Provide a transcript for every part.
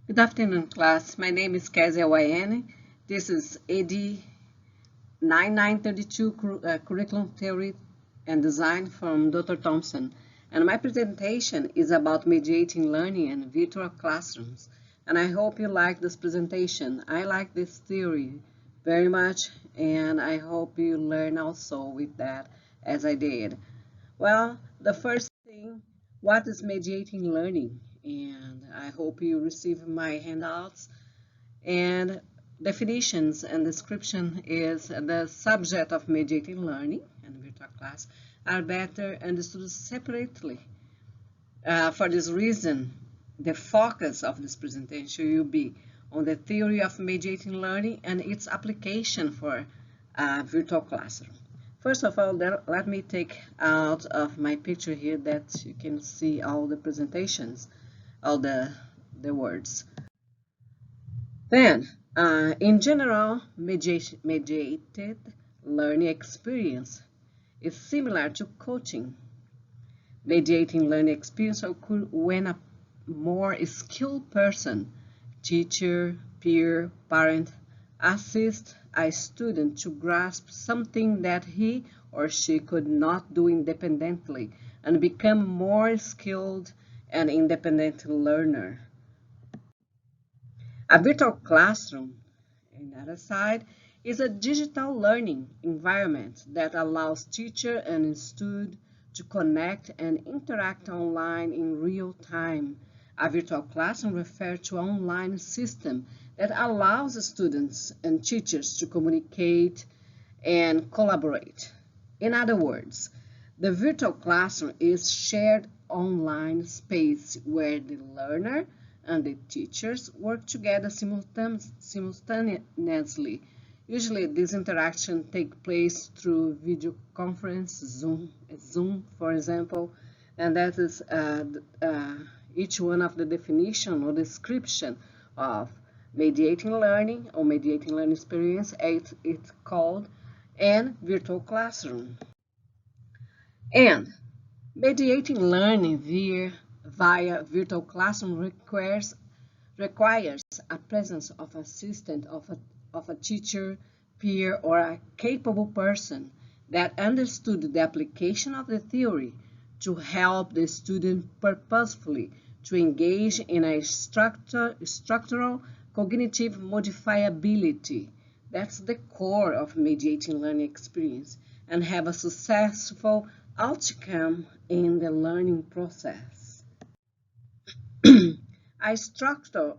Good afternoon, class. My name is Kezia Wayane. This is AD 9932 Curriculum Theory and Design from Dr. Thompson. And my presentation is about mediating learning and virtual classrooms. And I hope you like this presentation. I like this theory very much, and I hope you learn also with that as I did. Well, the first thing, what is mediating learning? And I hope you receive my handouts. And definitions and description is the subject of mediating learning and virtual class are better understood separately. For this reason, the focus of this presentation will be on the theory of mediating learning and its application for a virtual classroom. First of all, let me take out of my picture here that you can see all the presentations, all the words. Then, in general, mediated learning experience is similar to coaching. Mediating learning experience occurs when a more skilled person, teacher, peer, parent, assists a student to grasp something that he or she could not do independently and become more skilled and independent learner. A virtual classroom, on the other side, is a digital learning environment that allows teacher and student to connect and interact online in real time. A virtual classroom refers to an online system that allows students and teachers to communicate and collaborate. In other words, the virtual classroom is shared online space where the learner and the teachers work together simultaneously. Usually, this interaction takes place through video conference, Zoom, for example, and that is each one of the definition or description of mediating learning or mediating learning experience, it's called, and virtual classroom. And mediating learning via virtual classroom requires a presence of assistant of a teacher, peer, or a capable person that understood the application of the theory to help the student purposefully to engage in a structural cognitive modifiability. That's the core of mediating learning experience and have a successful outcome in the learning process. A structural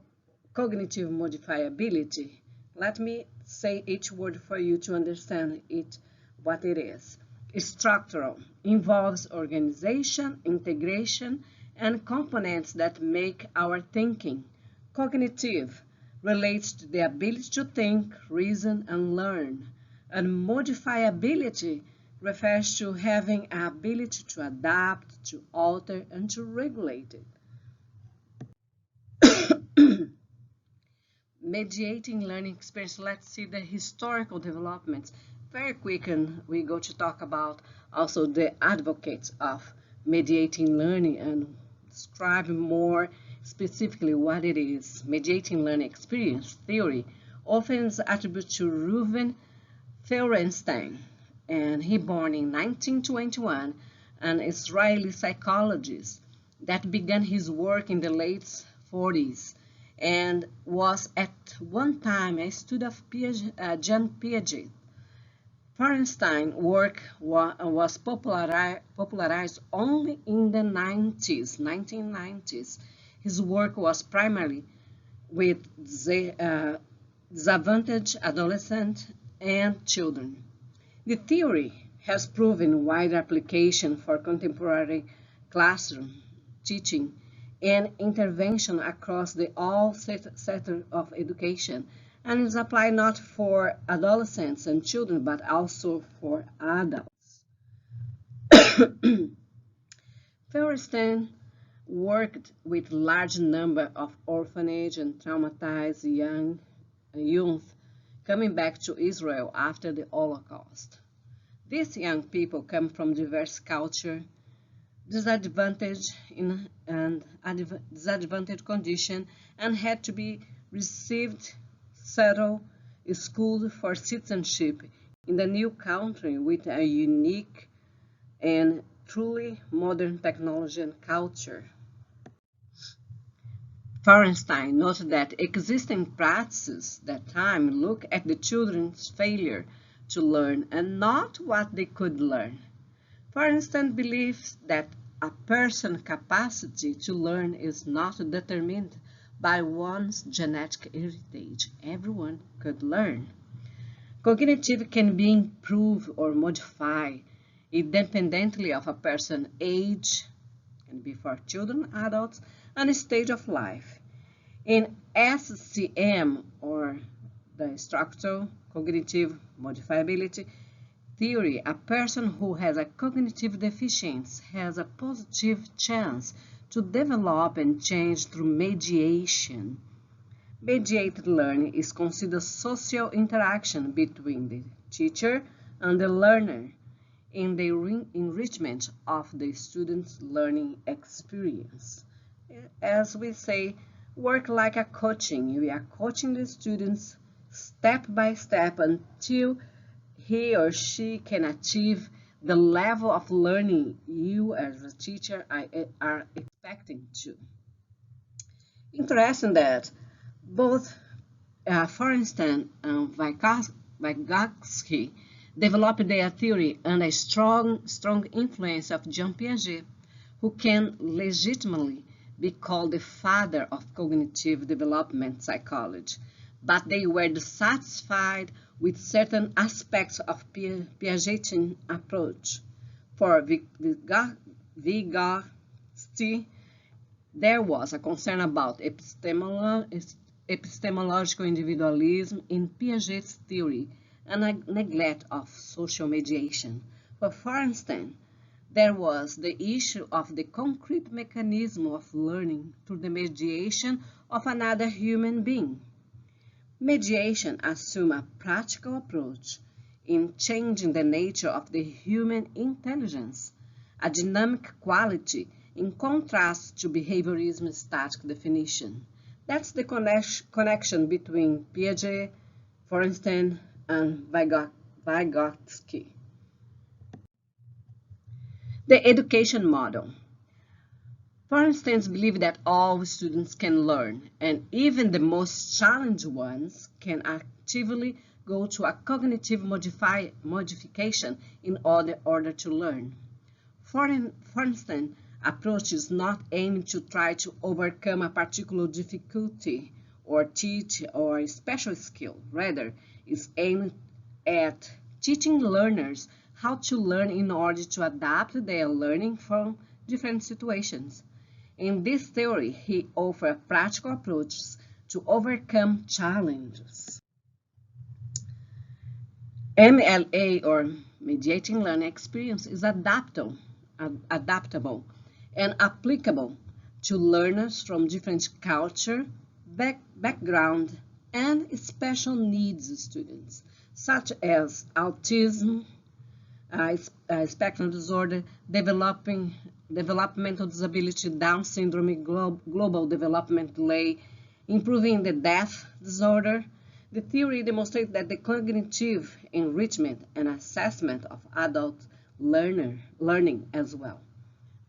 cognitive modifiability, let me say each word for you to understand it, what it is. Structural involves organization, integration, and components that make our thinking. Cognitive relates to the ability to think, reason, and learn. And modifiability refers to having an ability to adapt, to alter, and to regulate it. Mediating learning experience, let's see the historical developments. Very quick, and we go to talk about also the advocates of mediating learning and describe more specifically what it is. Mediating learning experience theory often is attributed to Reuven Feuerstein, and he born in 1921, an Israeli psychologist that began his work in the late 40s and was at one time a student of Jean Piaget. Feuerstein's work was popularized only in the 1990s. His work was primarily with disadvantaged adolescents and children. The theory has proven wide application for contemporary classroom teaching and intervention across the all sector of education, and is applied not for adolescents and children but also for adults. Feuerstein worked with large number of orphanage and traumatized young youth coming back to Israel after the Holocaust. These young people come from diverse cultures, disadvantaged in and disadvantaged condition and had to be received, settled, schooled for citizenship in the new country with a unique and truly modern technology and culture. Feuerstein noted that existing practices that time look at the children's failure to learn and not what they could learn. Feuerstein believes that a person's capacity to learn is not determined by one's genetic heritage. Everyone could learn. Cognitive can be improved or modified independently of a person's age, can be for children, adults, and stage of life. In SCM, or the structural cognitive modifiability theory, a person who has a cognitive deficiency has a positive chance to develop and change through mediation. Mediated learning is considered social interaction between the teacher and the learner in the enrichment of the student's learning experience. As we say, work like a coaching. We are coaching the students step by step until he or she can achieve the level of learning you as a teacher are expecting to. Interesting that both, for instance, Vygotsky developed their theory under a strong influence of Jean Piaget, who can legitimately be called the father of cognitive development psychology, but they were dissatisfied with certain aspects of Piagetian approach. For Vygotsky, there was a concern about epistemological individualism in Piaget's theory and a neglect of social mediation. For instance, there was the issue of the concrete mechanism of learning through the mediation of another human being. Mediation assumes a practical approach in changing the nature of the human intelligence, a dynamic quality in contrast to behaviorism's static definition. That's the connection between Piaget, for instance, and Vygotsky. The education model. For instance, believe that all students can learn, and even the most challenged ones can actively go to a cognitive modification in order to learn. For instance, approach is not aimed to try to overcome a particular difficulty or teach or a special skill. Rather, is aimed at teaching learners how to learn in order to adapt their learning from different situations. In this theory, he offers practical approaches to overcome challenges. MLA, or Mediating Learning Experience, is adaptable and applicable to learners from different culture, background, and special needs students, such as autism, spectrum disorder, developmental disability, Down syndrome, global development delay, improving the deaf disorder. The theory demonstrates that the cognitive enrichment and assessment of adult learning as well.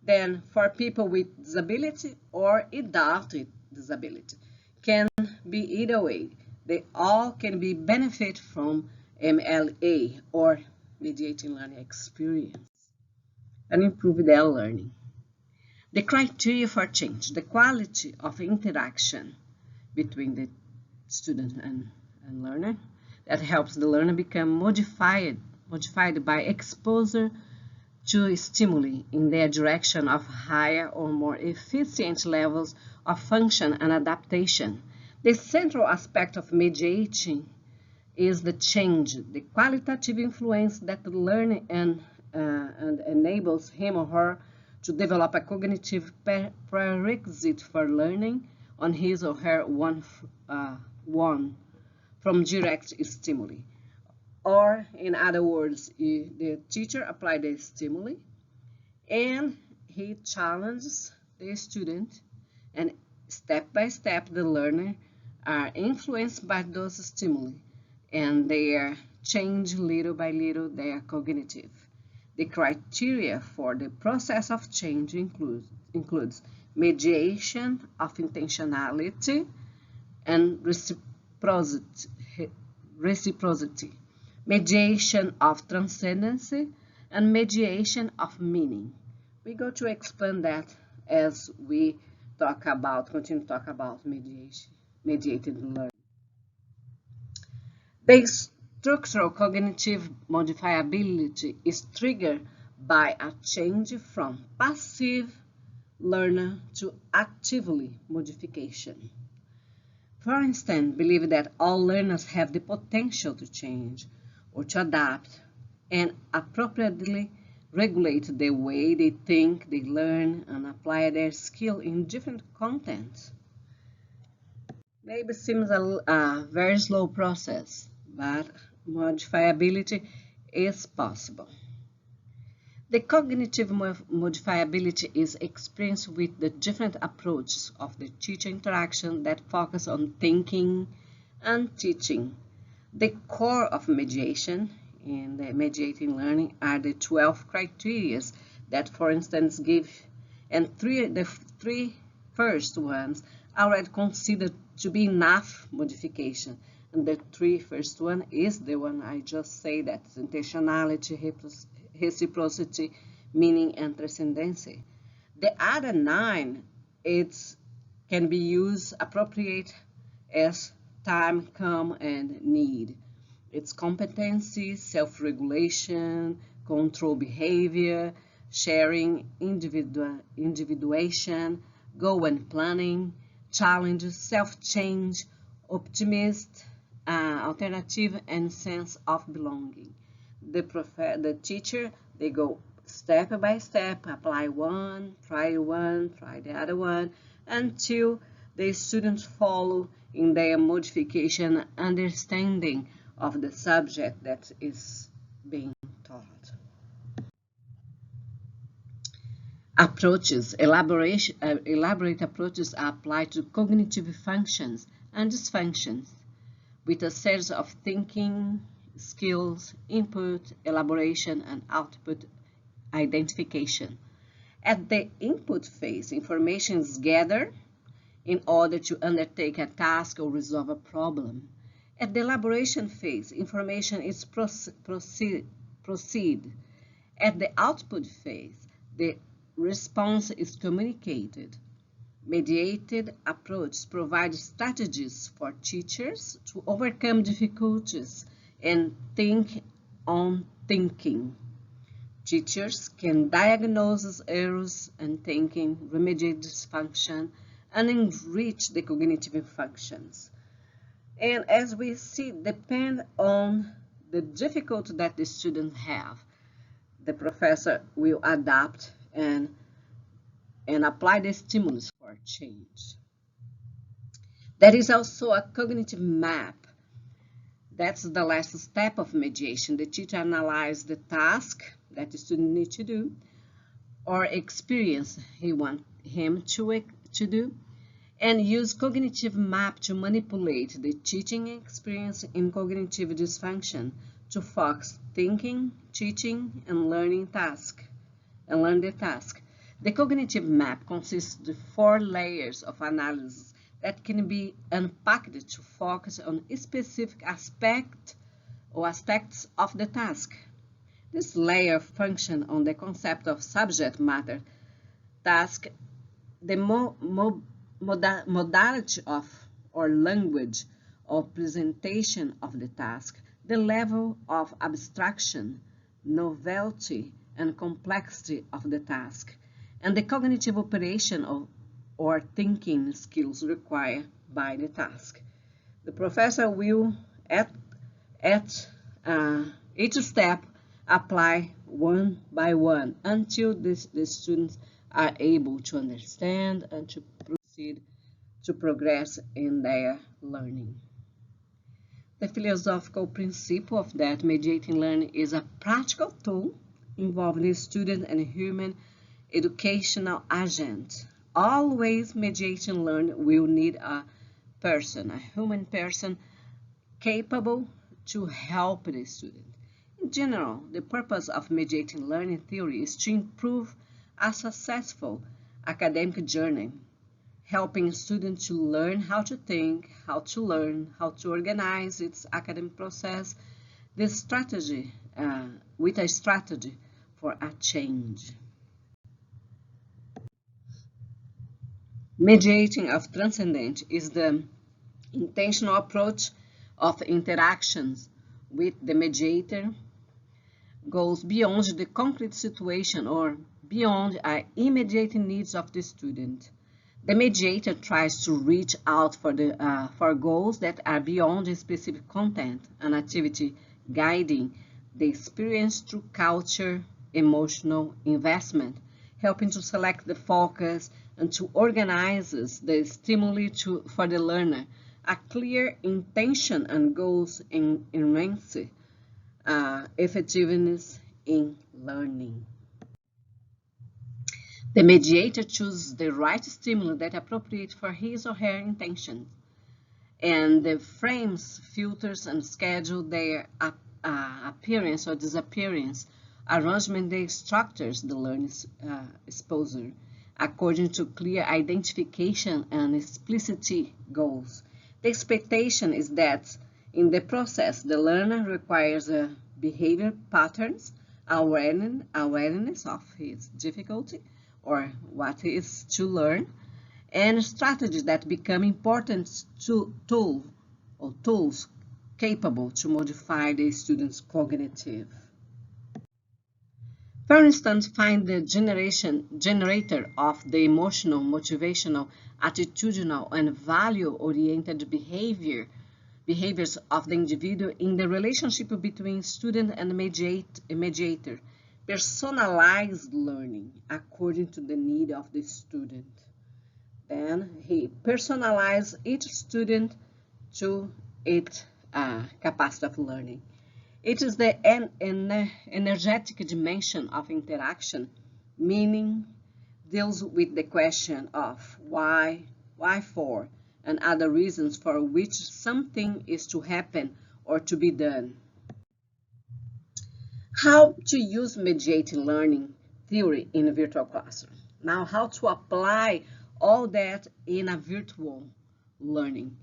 Then for people with disability or adopted disability, can be either way. They all can be benefit from MLA, or mediating learning experience, and improve their learning. The criteria for change, the quality of interaction between the student and learner that helps the learner become modified by exposure to stimuli in their direction of higher or more efficient levels of function and adaptation. The central aspect of mediating is the change, the qualitative influence that the learner and enables him or her to develop a cognitive prerequisite for learning on his or her one from direct stimuli. Or, in other words, the teacher applied the stimuli and he challenges the student, and step by step the learner are influenced by those stimuli, and they are change little by little their cognitive. The criteria for the process of change includes mediation of intentionality and reciprocity, mediation of transcendency, and mediation of meaning. We're going to explain that as we continue to talk about mediated learning. The structural cognitive modifiability is triggered by a change from passive learner to actively modification. For instance, believe that all learners have the potential to change or to adapt and appropriately regulate the way they think, they learn, and apply their skill in different contents. Maybe seems a very slow process, but modifiability is possible. The cognitive modifiability is experienced with the different approaches of the teacher interaction that focus on thinking and teaching. The core of mediation in the mediating learning are the 12 criteria that, for instance, give, and the three first ones are already considered to be enough modification. And the three first one is the one I just say, that's intentionality, reciprocity, meaning, and transcendency. The other 9, can be used appropriate as time, come, and need. It's competency, self-regulation, control behavior, sharing, individuation, goal and planning, challenge, self-change, optimist, alternative, and sense of belonging. The teacher, they go step by step, apply one, try the other one, until the students follow in their modification understanding of the subject that is being taught. Approaches, elaborate approaches are applied to cognitive functions and dysfunctions with a series of thinking skills, input, elaboration, and output identification. At the input phase, information is gathered in order to undertake a task or resolve a problem. At the elaboration phase, information is proceed. At the output phase, the response is communicated. Mediated approaches provide strategies for teachers to overcome difficulties and think on thinking. Teachers can diagnose errors in thinking, remediate dysfunction, and enrich the cognitive functions. And as we see, depend on the difficulty that the students have, the professor will adapt and apply the stimulus for change. There is also a cognitive map. That's the last step of mediation. The teacher analyzes the task that the student needs to do or experience he wants him to do, and use cognitive map to manipulate the teaching experience in cognitive dysfunction to focus thinking, teaching, and learning learn the task. The cognitive map consists of 4 layers of analysis that can be unpacked to focus on a specific aspects of the task. This layer functions on the concept of subject matter, task, the modality of or language of presentation of the task, the level of abstraction, novelty, and complexity of the task, and the cognitive operation of or thinking skills required by the task. The professor will, at each step, apply one by one until the students are able to understand and to proceed to progress in their learning. The philosophical principle of that mediating learning is a practical tool involving the student and human educational agent. Always mediating learning will need a person, a human person, capable to help the student. In general, the purpose of mediating learning theory is to improve a successful academic journey, helping students to learn how to think, how to learn, how to organize its academic process, this strategy with a strategy for a change. Mediating of transcendent is the intentional approach of interactions with the mediator goes beyond the concrete situation or beyond the immediate needs of the student. The mediator tries to reach out for goals that are beyond the specific content and activity, guiding the experience through culture, emotional investment, helping to select the focus and to organize the stimuli for the learner. A clear intention and goals enhance effectiveness in learning. The mediator chooses the right stimuli that appropriate for his or her intentions, and the frames, filters, and schedule their appearance or disappearance, arrangement that structures the learning exposure according to clear identification and explicit goals. The expectation is that in the process, the learner requires behavior patterns, awareness of his difficulty or what is to learn, and strategies that become important tools capable to modify the student's cognitive. For instance, find the generator of the emotional, motivational, attitudinal, and value-oriented behaviors of the individual in the relationship between student and mediator. Personalized learning according to the need of the student. Then he personalizes each student to its capacity of learning. It is the energetic dimension of interaction, meaning deals with the question of why for, and other reasons for which something is to happen or to be done. How to use mediated learning theory in a virtual classroom. Now, how to apply all that in a virtual learning.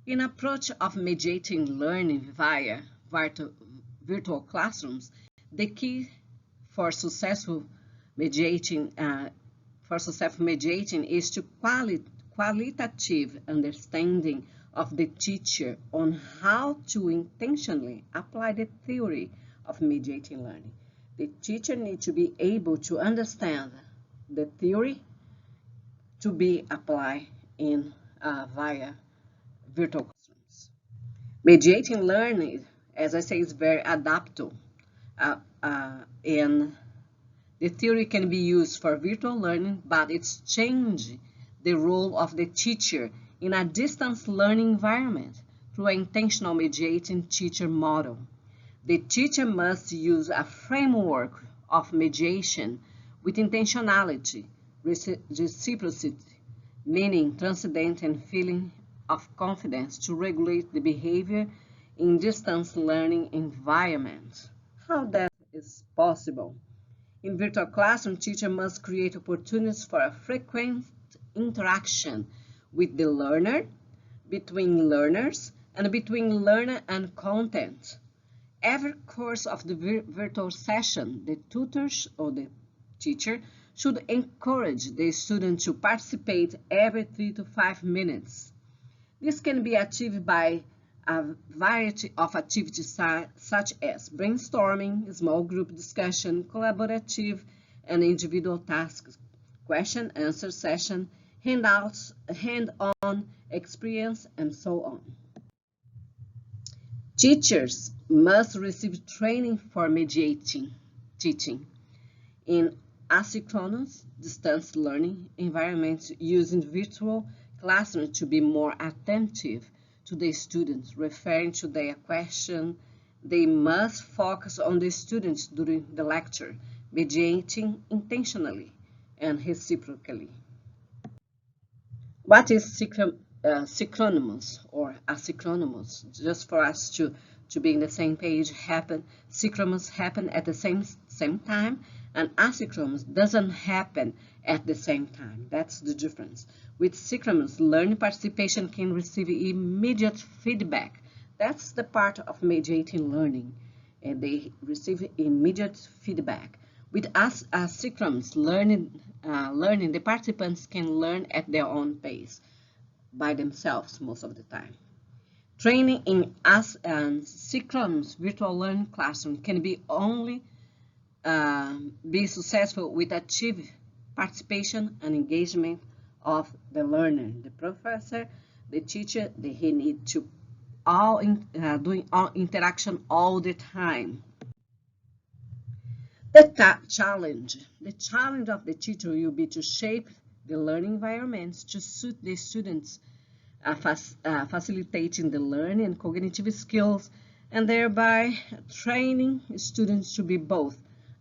In approach of mediating learning via virtual classrooms, the key for successful mediating is to qualitative understanding of the teacher on how to intentionally apply the theory of mediating learning. The teacher needs to be able to understand the theory to be applied in via virtual classrooms. Mediating learning, as I say, is very adaptable, and the theory can be used for virtual learning, but it's changed the role of the teacher in a distance learning environment through an intentional mediating teacher model. The teacher must use a framework of mediation with intentionality, reciprocity, meaning transcendent and feeling of confidence to regulate the behavior in distance learning environments. How that is possible? In virtual classroom, teacher must create opportunities for a frequent interaction with the learner, between learners, and between learner and content. Every course of the virtual session, the tutors or the teacher should encourage the student to participate every 3 to 5 minutes. This can be achieved by a variety of activities such as brainstorming, small group discussion, collaborative and individual tasks, question-answer session, handouts, hand-on experience, and so on. Teachers must receive training for mediating teaching in asynchronous distance learning environments using virtual classrooms to be more attentive to the students, referring to their question. They must focus on the students during the lecture, mediating intentionally, and reciprocally. What is synchronous or asynchronous? Just for us to be in the same page, synchronous happen at the same time, and asynchronous doesn't happen at the same time. That's the difference. With synchronous, learning participation can receive immediate feedback. That's the part of mediating learning, and they receive immediate feedback. With asynchronous learning, the participants can learn at their own pace by themselves most of the time. Training in synchronous virtual learning classroom can be successful with active participation and engagement of the learner, the professor, the teacher. They need to doing all interaction all the time. The challenge of the teacher will be to shape the learning environments to suit the students, facilitating the learning and cognitive skills, and thereby training students to be both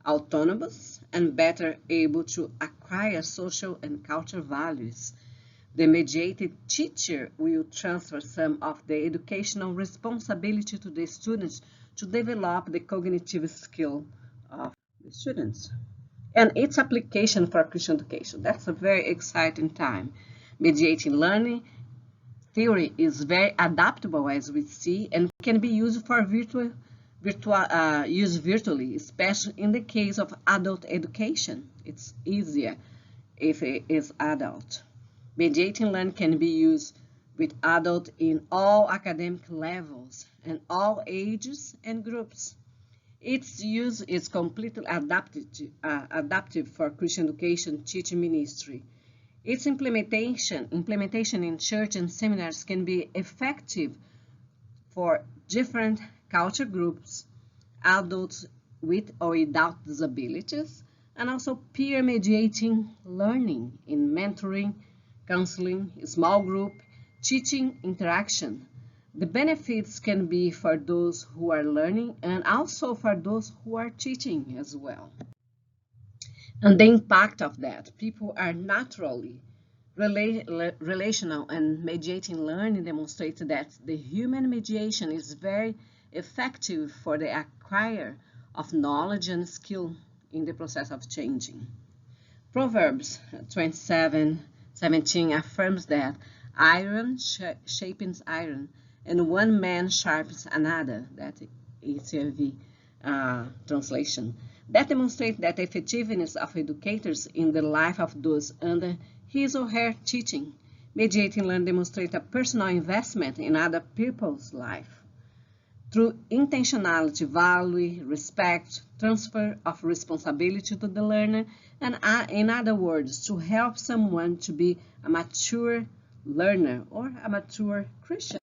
autonomous and better able to acquire social and cultural values. The mediated teacher will transfer some of the educational responsibility to the students to develop the cognitive skill of the students and its application for Christian education. That's a very exciting time. Mediating learning theory is very adaptable, as we see, and can be used for use virtually, especially in the case of adult education. It's easier if it is adult. Mediating learning can be used with adults in all academic levels and all ages and groups. Its use is completely adaptive for Christian education teaching ministry. Its implementation in church and seminars can be effective for different culture groups, adults with or without disabilities, and also peer mediating learning in mentoring, counseling, small group, teaching interaction. The benefits can be for those who are learning and also for those who are teaching as well. And the impact of that, people are naturally relational, and mediating learning demonstrates that the human mediation is very effective for the acquire of knowledge and skill in the process of changing. Proverbs 27:17 affirms that iron sharpens iron, and one man sharpens another. That is ECV translation. That demonstrates that the effectiveness of educators in the life of those under his or her teaching. Mediating learning demonstrates a personal investment in other people's life. Through intentionality, value, respect, transfer of responsibility to the learner, and in other words, to help someone to be a mature learner or a mature Christian.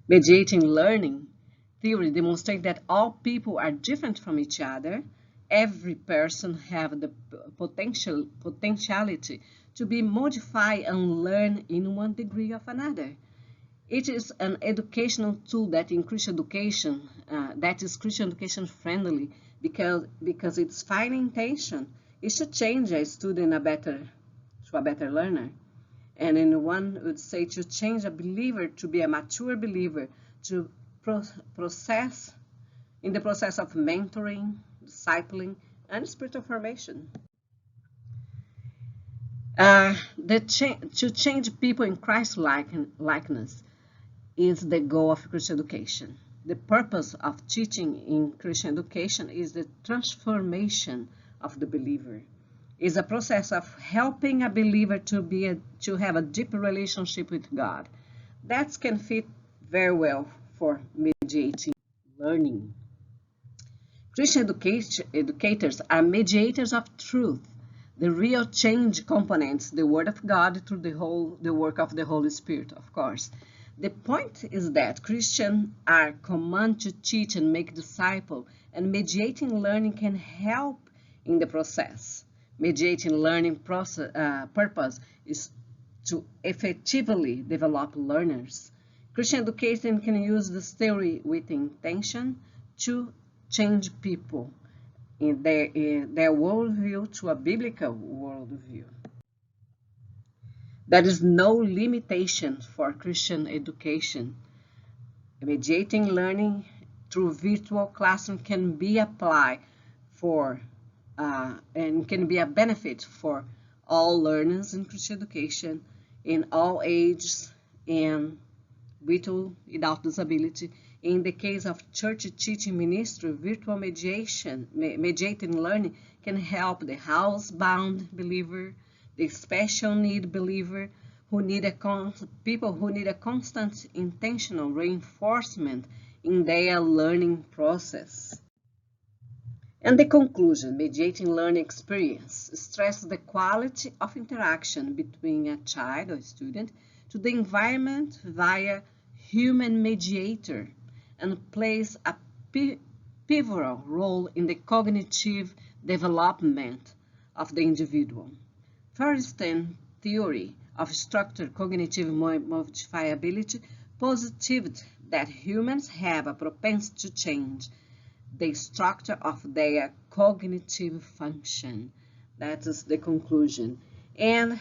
Mediating learning theory demonstrates that all people are different from each other. Every person has the potentiality to be modified and learn in one degree of another. It is an educational tool that in Christian education, that is Christian education friendly, because its final intention is to change a student to a better learner. And in one would say to change a believer to be a mature believer, to process in the process of mentoring, discipling, and spiritual formation. To change people in Christ likeness is the goal of Christian education. The purpose of teaching in Christian education is the transformation of the believer. It's a process of helping a believer to have a deeper relationship with God. That can fit very well for mediating learning. Christian educators are mediators of truth, the real change components, the Word of God through the work of the Holy Spirit, of course. The point is that Christians are commanded to teach and make disciples, and mediating learning can help in the process. Mediating learning purpose is to effectively develop learners. Christian education can use this theory with intention to change people in their worldview to a biblical worldview. There is no limitation for Christian education. Mediating learning through virtual classroom can be applied for and can be a benefit for all learners in Christian education in all ages and with or without disability. In the case of church teaching ministry, virtual mediating learning can help the housebound believer, the special need believer, people who need a constant intentional reinforcement in their learning process. And the conclusion, mediating learning experience, stresses the quality of interaction between a child or student to the environment via human mediator and plays a pivotal role in the cognitive development of the individual. First's theory of structured cognitive modifiability posited that humans have a propensity to change the structure of their cognitive function. That is the conclusion. And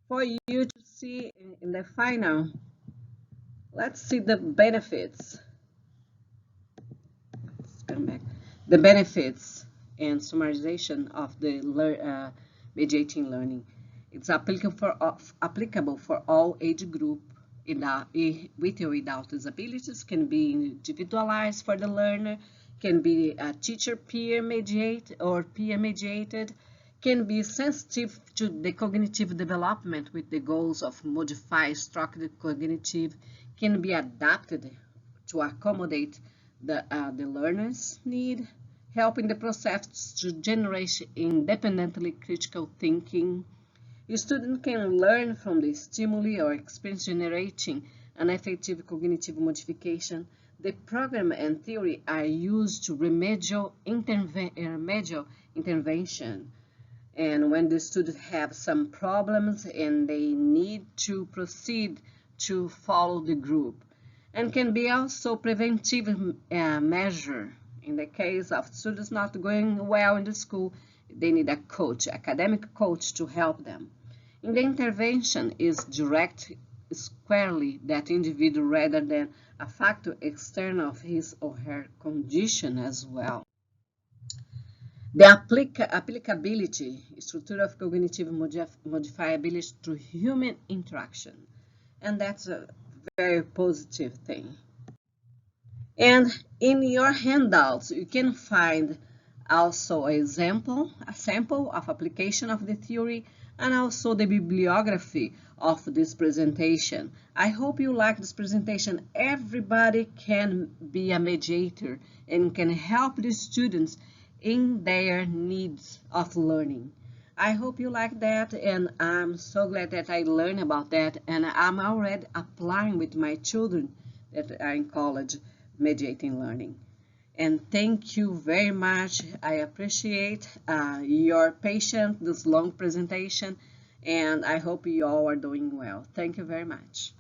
for you to see in the final, let's see the benefits. Let's come back. The benefits and summarization of the mediating learning. It's applicable for all age group with or without disabilities, can be individualized for the learner, can be a teacher peer mediated, can be sensitive to the cognitive development with the goals of modify structured cognitive, can be adapted to accommodate the learner's need, helping the process to generate independently critical thinking. A student can learn from the stimuli or experience generating an effective cognitive modification. The program and theory are used to remedial intervention. And when the students have some problems and they need to proceed to follow the group. And can be also preventive measure. In the case of students not going well in the school, they need a coach, academic coach to help them. In the intervention is direct squarely that individual rather than a factor external of his or her condition as well. The applicability, structure of cognitive modifiability through human interaction. And that's a very positive thing. And in your handouts, you can find also a sample of application of the theory and also the bibliography of this presentation. I hope you like this presentation. Everybody can be a mediator and can help the students in their needs of learning. I hope you like that, and I'm so glad that I learned about that, and I'm already applying with my children that are in college mediating learning. And thank you very much. I appreciate your patience, this long presentation, and I hope you all are doing well. Thank you very much.